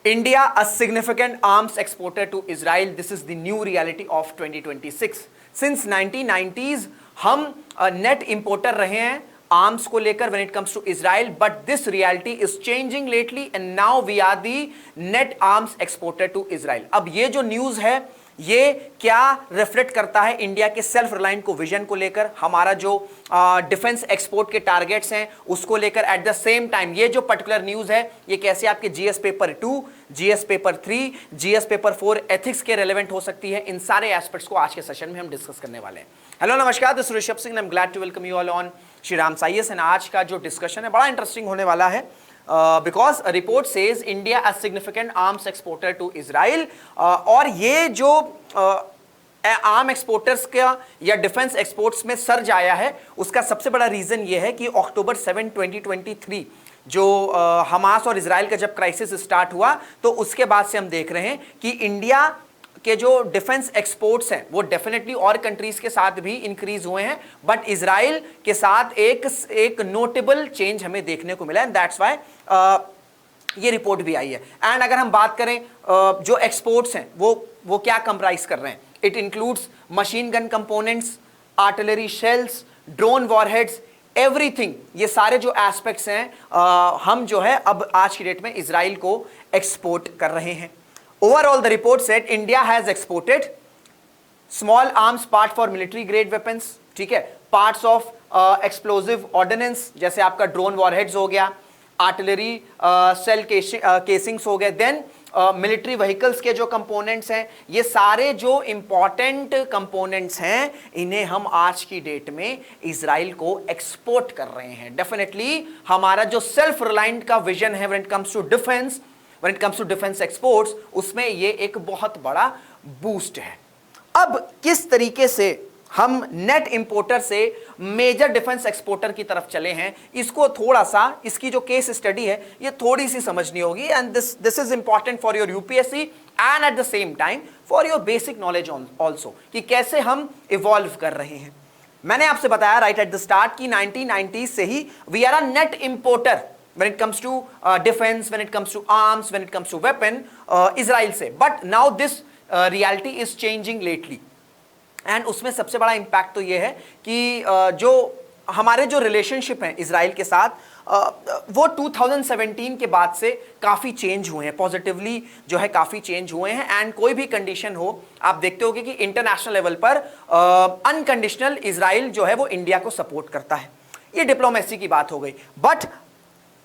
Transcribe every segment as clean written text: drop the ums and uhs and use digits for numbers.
India, a significant arms exporter to Israel. This is the new reality of 2026. Since 1990s, हम net importer रहे हैं arms को लेकर when it comes to Israel, but this reality is changing lately and now we are the net arms exporter to Israel. अब ये जो news है ये क्या रिफ्लेक्ट करता है इंडिया के सेल्फ रिलायंट को विजन को लेकर, हमारा जो डिफेंस एक्सपोर्ट के टारगेट्स हैं उसको लेकर। एट द सेम टाइम ये जो पर्टिकुलर न्यूज़ है ये कैसे आपके GS paper 2, GS paper 3, GS paper 4 ethics के रेलेवेंट हो सकती है, इन सारे एस्पेक्ट्स को आज के सेशन में हम डिस्कस करने वाले हैं। हेलो नमस्कार, this is Rishabh Singh, I am glad to welcome you all on Shri Ram IAS. And आज का जो डिस्कशन है बड़ा इंटरेस्टिंग होने वाला है because a report says India a significant arms exporter to Israel। और ये जो आर्म एक्सपोर्टर्स का या डिफेंस एक्सपोर्ट्स में सर्ज आया है उसका सबसे बड़ा रीज़न ये है कि अक्टूबर 7, 2023 जो हमास और इजराइल का जब क्राइसिस स्टार्ट हुआ तो उसके बाद से हम देख रहे हैं कि इंडिया के जो डिफेंस एक्सपोर्ट्स हैं वो डेफिनेटली और कंट्रीज के साथ भी इंक्रीज हुए हैं, बट इजराइल के साथ एक नोटेबल चेंज हमें देखने को मिला है। दैट्स व्हाई ये रिपोर्ट भी आई है। एंड अगर हम बात करें जो एक्सपोर्ट्स हैं वो क्या कंप्राइज कर रहे हैं, it includes machine gun components, artillery shells, drone warheads, everything. ये सारे जो एस्पेक्ट्स हैं हम जो है अब आज की डेट में इजराइल को एक्सपोर्ट कर रहे हैं। Overall, the report said India has exported small arms part for military grade weapons, ठीक है, parts of explosive ordnance जैसे आपका drone warheads हो गया, artillery cell casings हो गए, then military vehicles के जो components हैं, ये सारे जो important components हैं इन्हें हम आज की डेट में इजराइल को एक्सपोर्ट कर रहे हैं। Definitely हमारा जो self reliant का vision है when it comes to defense, when it comes to defense exports, उसमें ये एक बहुत बड़ा बूस्ट है। अब किस तरीके से हम नेट इंपोर्टर से मेजर डिफेंस एक्सपोर्टर की तरफ चले हैं, इसको थोड़ा सा इसकी जो केस स्टडी है ये थोड़ी सी समझनी होगी। And this is important for your UPSC and at the same time for your basic knowledge also कि कैसे हम इवॉल्व कर रहे हैं। मैंने आपसे बताया राइट एट द स्टार्ट कि 1990s से ही we are a net importer when it comes to defense, when it comes to arms, when it comes to weapon, Israel से। But now this reality is changing lately। And उसमें सबसे बड़ा impact तो ये है कि जो हमारे जो relationship हैं इजराइल के साथ वो 2017 के बाद से काफ़ी चेंज हुए हैं, पॉजिटिवली जो है काफ़ी चेंज हुए हैं। एंड कोई भी कंडीशन हो आप देखते होगे कि इंटरनेशनल लेवल पर अनकंडीशनल इजराइल जो है वो इंडिया को सपोर्ट करता है। ये डिप्लोमेसी की बात हो गई। बट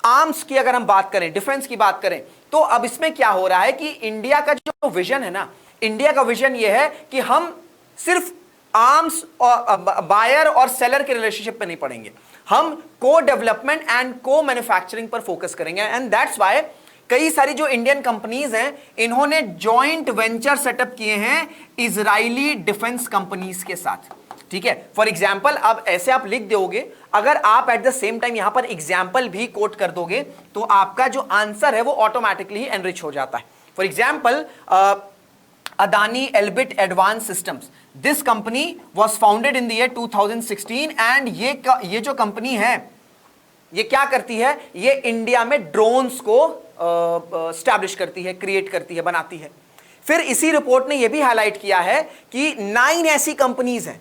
आर्म्स की अगर हम बात करें, डिफेंस की बात करें, तो अब इसमें क्या हो रहा है कि इंडिया का जो विजन है ना, इंडिया का विजन ये है कि हम सिर्फ आर्म्स और बायर और सेलर के रिलेशनशिप पे नहीं पड़ेंगे, हम को डेवलपमेंट एंड को मैन्युफैक्चरिंग पर फोकस करेंगे। एंड दैट्स व्हाई कई सारी जो इंडियन कंपनीज हैं इन्होंने जॉइंट वेंचर सेटअप किए हैं इजरायली डिफेंस कंपनीज के साथ, ठीक है। फॉर एग्जाम्पल अब ऐसे आप लिख दोगे, अगर आप एट द सेम टाइम यहां पर एग्जाम्पल भी कोट कर दोगे तो आपका जो आंसर है वो ऑटोमेटिकली एनरिच हो जाता है। For example Adani Elbit advance systems, this company was founded in the year 2016 and ये जो कंपनी है ये क्या करती है, ये इंडिया में ड्रोन्स को स्टैब्लिश करती है, क्रिएट करती है, बनाती है। फिर इसी रिपोर्ट ने यह भी हाईलाइट किया है कि 9 ऐसी कंपनीज हैं,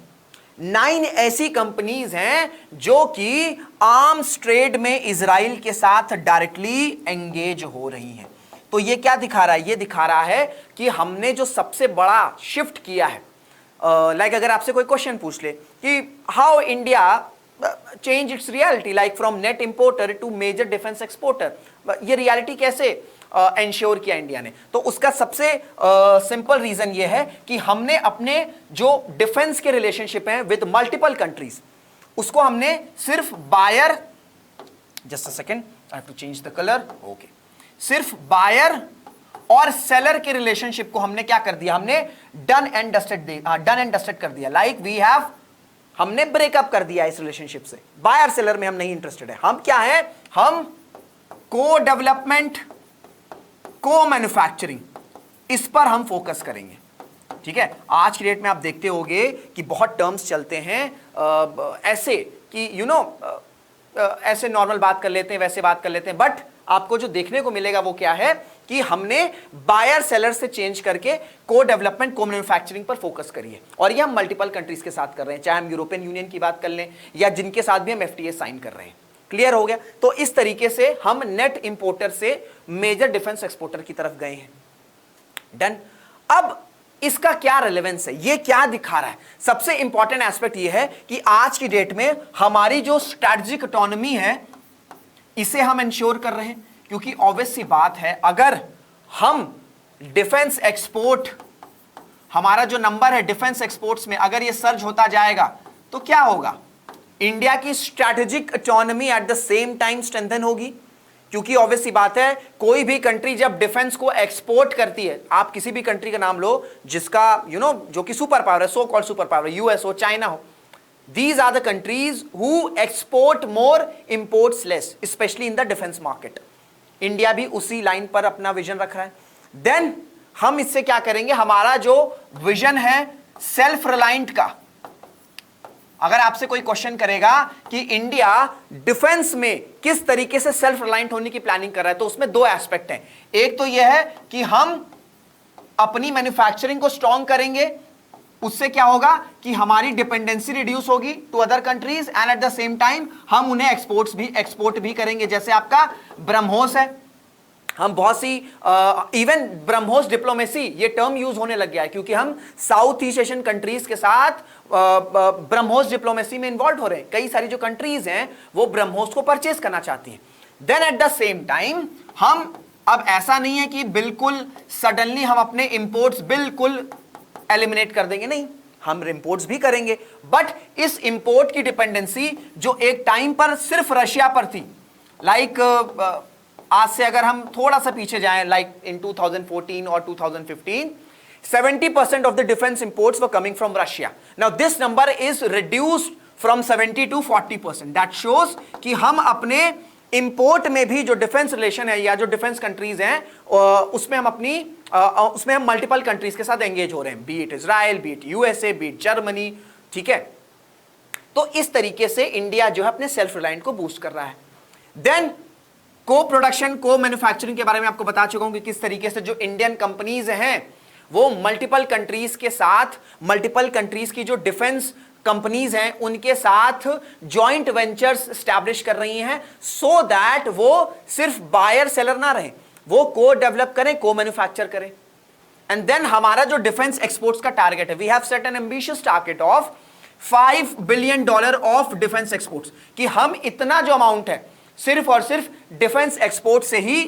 9 ऐसी कंपनीज हैं जो कि आर्म्स ट्रेड में इजराइल के साथ डायरेक्टली एंगेज हो रही हैं। तो ये क्या दिखा रहा है, ये दिखा रहा है कि हमने जो सबसे बड़ा शिफ्ट किया है, लाइक अगर आपसे कोई क्वेश्चन पूछ ले कि how India change its reality like from net importer to major defence exporter, ये रियलिटी कैसे एंश्योर किया इंडिया ने, तो उसका सबसे सिंपल रीजन ये है कि हमने अपने जो डिफेंस के रिलेशनशिप हैं विद मल्टीपल कंट्रीज उसको हमने सिर्फ buyer, just a second I have to change the colour, okay, सिर्फ बायर और सेलर के रिलेशनशिप को हमने क्या कर दिया, हमने डन एंड डस्टेड कर दिया। लाइक वी हैव, हमने ब्रेकअप कर दिया इस रिलेशनशिप से, बायर सेलर में हम नहीं इंटरेस्टेड है। हम क्या है, हम को डेवलपमेंट, को मैन्युफैक्चरिंग, इस पर हम फोकस करेंगे, ठीक है। आज की डेट में आप देखते होंगे कि बहुत टर्म्स चलते हैं ऐसे कि ऐसे नॉर्मल बात कर लेते हैं, वैसे बात कर लेते हैं, बट आपको जो देखने को मिलेगा वो क्या है कि हमने बायर सेलर से चेंज करके को डेवलपमेंट को मैन्युफैक्चरिंग पर फोकस करिए, और ये हम मल्टीपल कंट्रीज के साथ कर रहे हैं, चाहे हम यूरोपियन यूनियन की बात कर लें या जिनके साथ भी हम एफटीए साइन कर रहे हैं। क्लियर हो गया? तो इस तरीके से हम नेट इंपोर्टर से मेजर डिफेंस एक्सपोर्टर की तरफ गए हैं। डन। अब इसका क्या रेलेवेंस है, ये क्या दिखा रहा है? सबसे इंपॉर्टेंट एस्पेक्ट ये है कि आज की डेट में हमारी जो स्ट्रैटेजिक इकोनॉमी है इसे हम इंश्योर कर रहे हैं, क्योंकि ऑब्वियस सी बात है अगर हम डिफेंस एक्सपोर्ट, हमारा जो नंबर है डिफेंस एक्सपोर्ट्स में अगर ये सर्ज होता जाएगा तो क्या होगा? इंडिया की strategic economy eight the same time strengthen होगी, क्योंकि ऑब्वियस सी बात है कोई भी कंट्री जब डिफेंस को एक्सपोर्ट करती है, आप किसी भी कंट्री का नाम लो जिसका जो कि सुपर पावर है, so called super power, US हो, चाइना हो, these are the countries who export more, imports less, especially in the defense market. India भी उसी लाइन पर अपना विजन रख रहा है। देन हम इससे क्या करेंगे, हमारा जो विजन है सेल्फ रिलायंट का, अगर आपसे कोई क्वेश्चन करेगा कि इंडिया डिफेंस में किस तरीके से सेल्फ रिलायंट होने की प्लानिंग कर रहा है, तो उसमें दो एस्पेक्ट हैं। एक तो यह है कि हम अपनी मैन्युफैक्चरिंग को स्ट्रॉन्ग करेंगे, उससे क्या होगा कि हमारी डिपेंडेंसी रिड्यूस होगी to other countries, and at the same time हम उन्हें एक्सपोर्ट भी करेंगे। जैसे आपका ब्रह्मोस है, हम बहुत सी इवन ब्रह्मोस डिप्लोमेसी ये टर्म यूज होने लग गया है, क्योंकि हम साउथ ईस्ट एशियन कंट्रीज के साथ ब्रह्मोस डिप्लोमेसी में इन्वॉल्व हो रहे हैं। कई सारी जो कंट्रीज हैं वो ब्रह्मोस को परचेज करना चाहती हैं। Then at the same time हम अब ऐसा नहीं है कि बिल्कुल सडनली हम अपने इंपोर्ट्स बिल्कुल एलिमिनेट कर देंगे, नहीं, हम इंपोर्ट्स भी करेंगे, बट इस इंपोर्ट की डिपेंडेंसी जो एक टाइम पर सिर्फ रशिया पर थी, लाइक आज से अगर हम थोड़ा सा पीछे जाएं, लाइक इन 2014 और 2015 70% of the defense imports were coming from Russia. Now this number is reduced from 70 to 40%. That shows कि हम अपने इंपोर्ट में भी जो डिफेंस रिलेशन है या जो डिफेंस कंट्रीज हैं उसमें हम मल्टीपल कंट्रीज के साथ एंगेज हो रहे हैं, B it Israel, B it USA, B it Germany. ठीक है, तो इस तरीके से इंडिया जो है अपने सेल्फ रिलायंट को बूस्ट कर रहा है। देन को प्रोडक्शन, को मैन्युफैक्चरिंग के बारे में आपको बता चुका हूं कि किस तरीके से जो इंडियन कंपनीज हैं वो मल्टीपल कंट्रीज के साथ, मल्टीपल कंट्रीज की जो डिफेंस कंपनीज हैं उनके साथ जॉइंट वेंचर्स स्टैब्लिश कर रही हैं, सो दैट वो सिर्फ बायर सेलर ना रहे, वो को डेवलप करें, को मैन्युफैक्चर करें। एंड देन हमारा जो डिफेंस एक्सपोर्ट्स का टारगेट है, we have set an ambitious target of $5 billion of defence exports, कि हम इतना जो अमाउंट है सिर्फ और सिर्फ डिफेंस एक्सपोर्ट से ही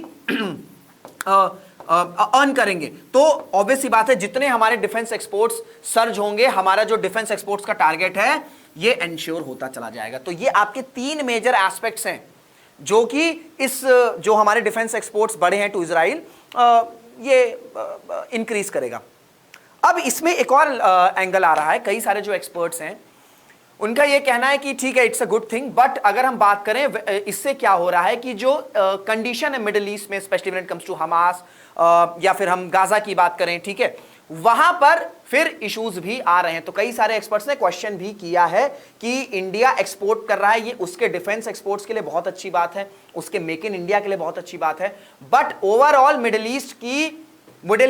अर्न करेंगे। तो ऑब्वियस सी बात है जितने हमारे डिफेंस एक्सपोर्ट्स सर्ज होंगे, हमारा जो डिफेंस एक्सपोर्ट्स का टारगेट है ये एंश्योर होता चला जाएगा। तो ये आपके तीन मेजर एस्पेक्ट्स हैं जो कि इस जो हमारे डिफेंस एक्सपोर्ट्स बढ़े हैं टू इजराइल, ये इंक्रीज करेगा। अब इसमें एक और एंगल आ रहा है, कई सारे जो एक्सपर्ट्स हैं उनका ये कहना है कि ठीक है, it's a good thing, but अगर हम बात करें इससे क्या हो रहा है कि जो कंडीशन है मिडिल ईस्ट में, specially when it comes to Hamas या फिर हम गाजा की बात करें, ठीक है, वहां पर फिर इश्यूज भी आ रहे हैं। तो कई सारे एक्सपर्ट्स ने क्वेश्चन भी किया है कि इंडिया एक्सपोर्ट कर रहा है, ये उसके डिफेंस एक्सपोर्ट्स के लिए बहुत अच्छी बात है, उसके मेक इन इंडिया के लिए बहुत अच्छी बात है, बट ओवरऑल मिडिल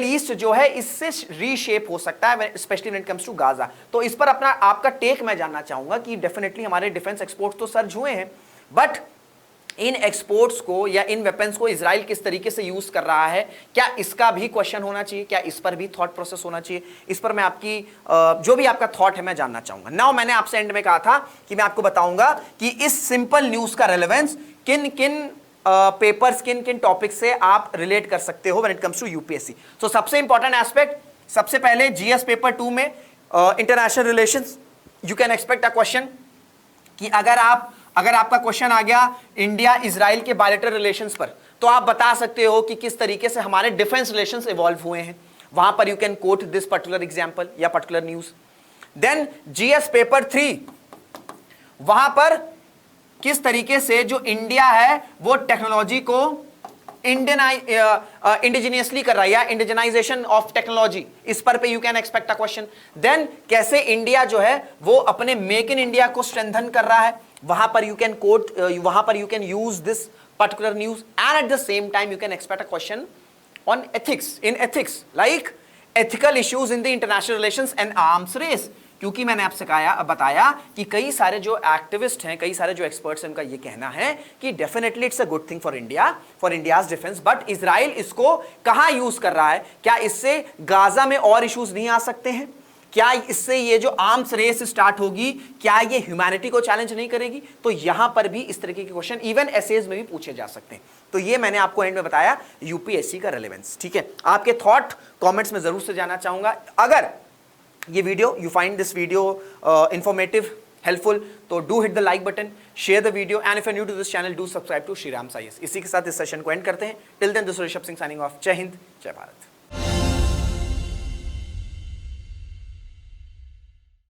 ईस्ट जो है इससे रीशेप हो सकता है, specially when it comes to Gaza. तो इस पर अपना आपका टेक मैं जानना चाहूंगा कि डेफिनेटली हमारे डिफेंस एक्सपोर्ट्स तो सर्ज हुए हैं, बट इन एक्सपोर्ट्स को या इन वेपन्स को इजराइल किस तरीके से यूज कर रहा है, क्या इसका भी क्वेश्चन होना चाहिए, क्या इस पर भी थॉट प्रोसेस होना चाहिए? इस पर मैं आपकी जो भी आपका थॉट है मैं जानना चाहूंगा। नाउ मैंने आपसे एंड में कहा था कि मैं आपको बताऊंगा कि इस सिंपल न्यूज का रेलेवेंस किन किन पेपर्स, किन किन टॉपिक से आप रिलेट कर सकते हो when it comes to UPSC. तो सबसे इंपॉर्टेंट एस्पेक्ट, सबसे पहले जीएस पेपर 2 में international relations, you can expect a question कि अगर आपका क्वेश्चन आ गया इंडिया इजराइल के बायलैटरल रिलेशंस पर, तो आप बता सकते हो कि किस तरीके से हमारे डिफेंस रिलेशंस इवॉल्व हुए हैं, वहां पर you can quote this particular example या particular news. Then GS paper 3, वहां पर किस तरीके से जो इंडिया है वो टेक्नोलॉजी को इंडिजिनियसली कर रहा है या इंडिजनाइजेशन ऑफ टेक्नोलॉजी, इस पर पे you can expect a question. Then कैसे इंडिया जो है वो अपने मेक इन इंडिया को स्ट्रेंथन कर रहा है, वहां पर यू कैन कोट, वहां पर you can use this particular news, and at the same time you can expect a question on ethics, in ethics, like ethical issues in the international relations and arms race. क्योंकि मैंने आपसे बताया कि कई सारे जो एक्टिविस्ट हैं, कई सारे जो एक्सपर्ट्स हैं, उनका ये कहना है कि definitely it's a good thing for India, for India's defence, but Israel इसको कहां यूज कर रहा है? क्या इससे गाजा में और इश्यूज नहीं आ सकते हैं? क्या इससे ये जो आर्म्स रेस स्टार्ट होगी, क्या ये ह्यूमैनिटी को चैलेंज नहीं करेगी? तो यहां पर भी इस तरीके के क्वेश्चन इवन एसेज में भी पूछे जा सकते हैं। तो ये मैंने आपको एंड में बताया यूपीएससी का रेलेवेंस। ठीक है, आपके थॉट कमेंट्स में जरूर से जानना चाहूंगा। अगर ये video, you find this video informative, helpful, तो do hit the like button, share the video, and if you new to this channel do subscribe to Shriram science. इसी के साथ इस सेशन को एंड करते हैं। Till then, this is Rishabh Singh signing off. जय हिंद, जय भारत।